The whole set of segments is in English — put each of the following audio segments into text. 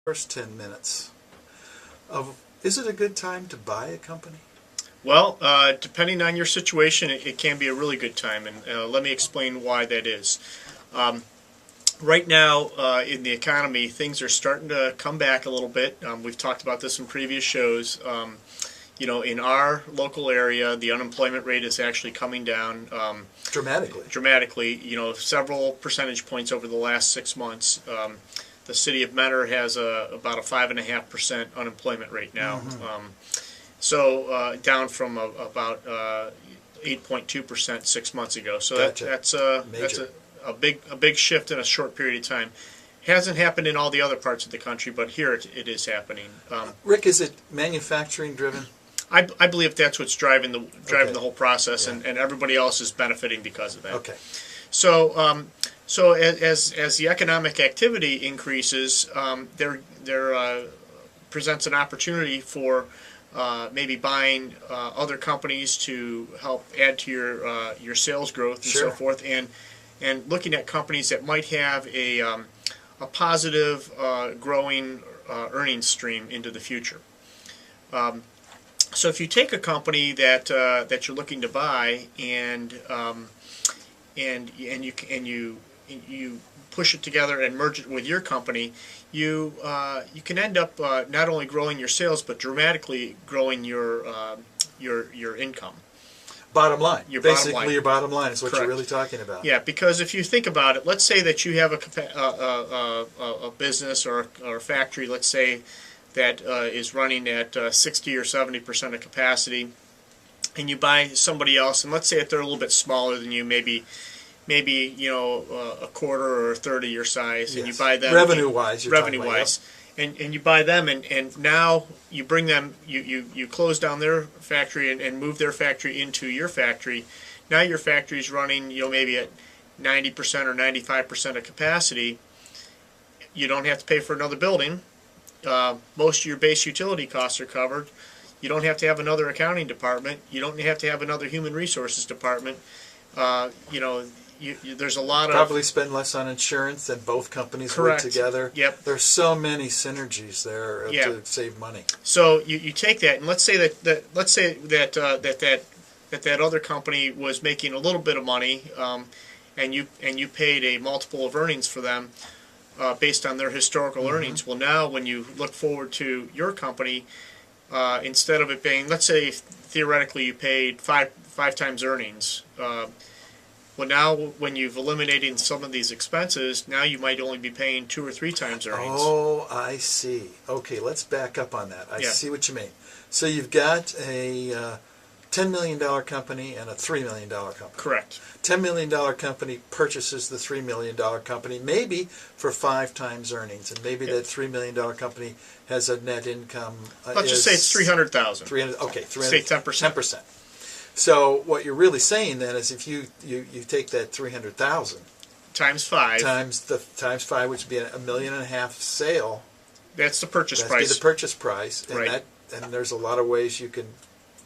First 10 minutes of, is it a good time to buy a company? Well, depending on your situation, it can be a really good time, and let me explain why that is. Right now, in the economy, things are starting to come back a little bit. We've talked about this in previous shows. In our local area, the unemployment rate is actually coming down Dramatically. Dramatically. Several percentage points over the last 6 months. The city of Mentor has about a 5.5% unemployment rate now. So down from about 8.2% 6 months ago. So Gotcha. that's a big shift in a short period of time. Hasn't happened in all the other parts of the country, but here it is happening. Rick, is it manufacturing driven? I believe that's what's driving the Okay. whole process, Yeah. and everybody else is benefiting because of that. Okay. So as the economic activity increases, there presents an opportunity for maybe buying other companies to help add to your sales growth and Sure. so forth, and looking at companies that might have a positive growing earnings stream into the future. So if you take a company that you're looking to buy and you push it together and merge it with your company, you can end up not only growing your sales but dramatically growing your income. Bottom line. Basically, bottom line. Your bottom line is what Correct. you're really talking about. Yeah, because if you think about it, let's say that you have a business or a factory, let's say, that is running at 60 or 70% of capacity, and you buy somebody else, and let's say that they're a little bit smaller than you, maybe a quarter or a third of your size, and Yes. you buy them revenue-wise. Revenue-wise, and you buy them, and now you bring them, you close down their factory and move their factory into your factory. Now your factory is running maybe at 90% or 95% of capacity. You don't have to pay for another building. Most of your base utility costs are covered. You don't have to have another accounting department. You don't have to have another human resources department. There's a lot Probably spend less on insurance, and both companies Correct. work together. Yep. There's so many synergies there to save money. So you take that, and let's say that other company was making a little bit of money, and you paid a multiple of earnings for them based on their historical earnings. Well, now when you look forward to your company, instead of it being, let's say theoretically you paid five times earnings. Well, now when you've eliminated some of these expenses, now you might only be paying 2 or 3 times earnings. Oh, I see. Okay, let's back up on that. I Yeah. see what you mean. So you've got a $10 million company and a $3 million company. Correct. $10 million company purchases the $3 million company, maybe for 5 times earnings, and maybe that $3 million company has a net income. Let's just say it's 300,000. 300. Okay, 300. Say 10%. 10%. So what you're really saying then is if you take that 300,000 times 5, times 5, which would be $1.5 million sale. That's the purchase That'd price. be the purchase price, and Right. and there's a lot of ways you can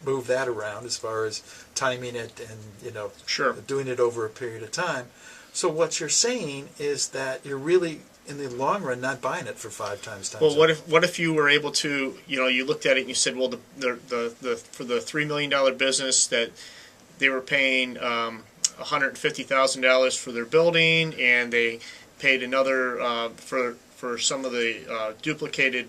move that around as far as timing it and Sure. doing it over a period of time. So what you're saying is that you're really, in the long run, not buying it for 5 times. Well, what if you were able to, you looked at it and you said, well, for the $3 million business that they were paying $150,000 for their building, and they paid another for some of the duplicated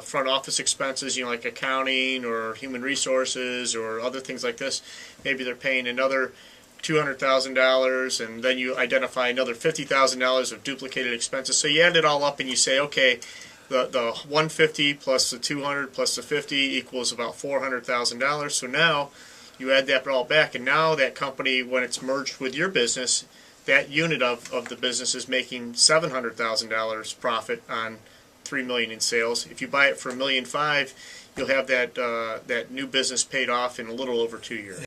front office expenses, like accounting or human resources or other things like this. Maybe they're paying another $200,000, and then you identify another $50,000 of duplicated expenses. So you add it all up and you say, okay, the 150 plus the 200 plus the 50 equals about $400,000. So now you add that all back, and now that company, when it's merged with your business, that unit of the business is making $700,000 profit on $3 million in sales. If you buy it for $1.5 million, you'll have that new business paid off in a little over 2 years.